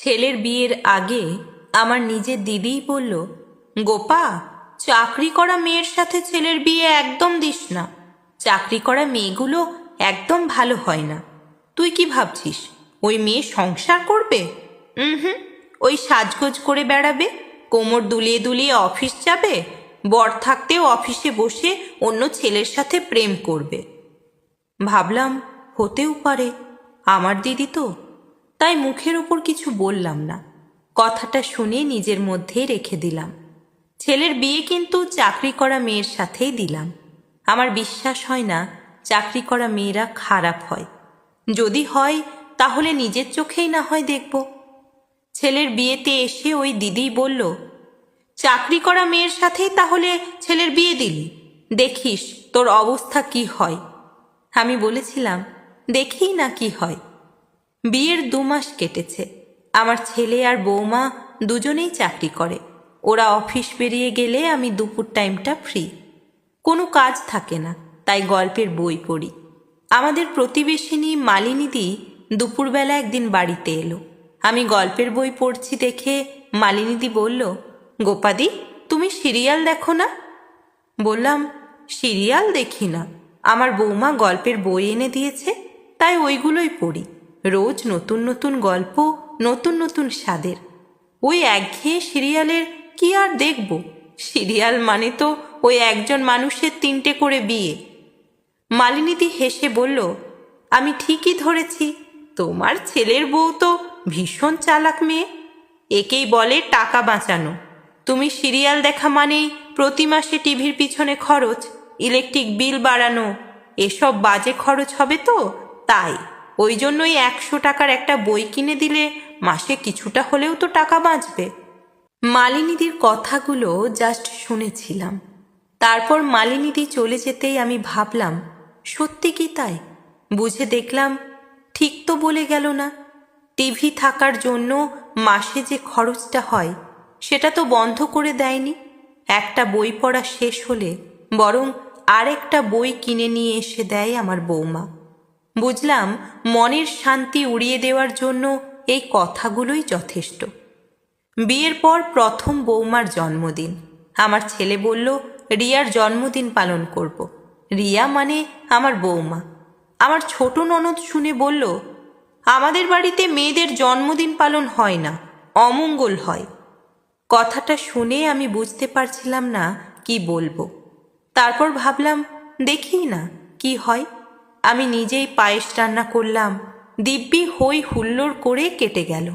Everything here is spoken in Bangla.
ছেলের বিয়ের আগে আমার নিজের দিদিই বলল, গোপা, চাকরি করা মেয়ের সাথে ছেলের বিয়ে একদম দিস না। চাকরি করা মেয়েগুলো একদম ভালো হয় না। তুই কি ভাবছিস ওই মেয়ে সংসার করবে? হুম, ওই সাজগোজ করে বেড়াবে, কোমর দুলিয়ে দুলিয়ে অফিস যাবে, বর থাকতেও অফিসে বসে অন্য ছেলের সাথে প্রেম করবে। ভাবলাম হতেও পারে, আমার দিদি তো। তাই মুখের ওপর কিছু বললাম না, কথাটা শুনে নিজের মধ্যেই রেখে দিলাম। ছেলের বিয়ে কিন্তু চাকরি করা মেয়ের সাথেই দিলাম। আমার বিশ্বাস হয় না চাকরি করা মেয়েরা খারাপ হয়। যদি হয় তাহলে নিজের চোখেই না হয় দেখব। ছেলের বিয়েতে এসে ওই দিদি বলল, চাকরি করা মেয়ের সাথেই তাহলে ছেলের বিয়ে দিলি, দেখিস তোর অবস্থা কি হয়। আমি বলেছিলাম, দেখেই না কি হয়। বিয়ের 2 মাস কেটেছে। আমার ছেলে আর বৌমা দুজনেই চাকরি করে। ওরা অফিস বেরিয়ে গেলে আমি দুপুর টাইমটা ফ্রি। কোনো কাজ থাকে না, তাই গল্পের বই পড়ি। আমাদের প্রতিবেশিনী মালিনীদি দুপুরবেলা একদিন বাড়িতে এলো। আমি গল্পের বই পড়ছি দেখে মালিনীদি বলল, গোপাদি, তুমি সিরিয়াল দেখো না? বললাম, সিরিয়াল দেখি না, আমার বৌমা গল্পের বই এনে দিয়েছে, তাই ওইগুলোই পড়ি। রোজ নতুন নতুন গল্প, নতুন নতুন স্বাদের। ওই একঘেয়ে সিরিয়ালের কি আর দেখব? সিরিয়াল মানে তো ওই একজন মানুষের 3টে করে বিয়ে। মালিনীদি হেসে বলল, আমি ঠিকই ধরেছি, তোমার ছেলের বউ তো ভীষণ চালাক মেয়ে। একেই বলে টাকা বাঁচানো। তুমি সিরিয়াল দেখা মানেই প্রতি মাসে টিভির পিছনে খরচ, ইলেকট্রিক বিল বাড়ানো, এসব বাজে খরচ হবে তো, তাই ওই জন্যই 100 টাকার একটা বই কিনে দিলে মাসে কিছুটা হলেও তো টাকা বাঁচবে। মালিনীদির কথাগুলো জাস্ট শুনেছিলাম। তারপর মালিনীদি চলে যেতেই আমি ভাবলাম, সত্যি কি তাই? বুঝে দেখলাম ঠিক তো বলে গেল না। টিভি থাকার জন্য মাসে যে খরচটা হয় সেটা তো বন্ধ করে দেয়নি। একটা বই পড়া শেষ হলে বরং আরেকটা বই কিনে নিয়ে এসে দেয় আমার বৌমা। বুঝলাম মনের শান্তি উড়িয়ে দেওয়ার জন্য এই কথাগুলোই যথেষ্ট। বিয়ের পর প্রথম বৌমার জন্মদিন। আমার ছেলে বলল, রিয়ার জন্মদিন পালন করব। রিয়া মানে আমার বৌমা। আমার ছোট ননদ শুনে বলল, আমাদের বাড়িতে মেয়েদের জন্মদিন পালন হয় না, অমঙ্গল হয়। কথাটা শুনে আমি বুঝতে পারছিলাম না কি বলবো। তারপর ভাবলাম, দেখি না কি হয়। আমি নিজেই পায়েস রান্না করলাম, দিব্যি হই হুল্লোড় করে কেটে গেল।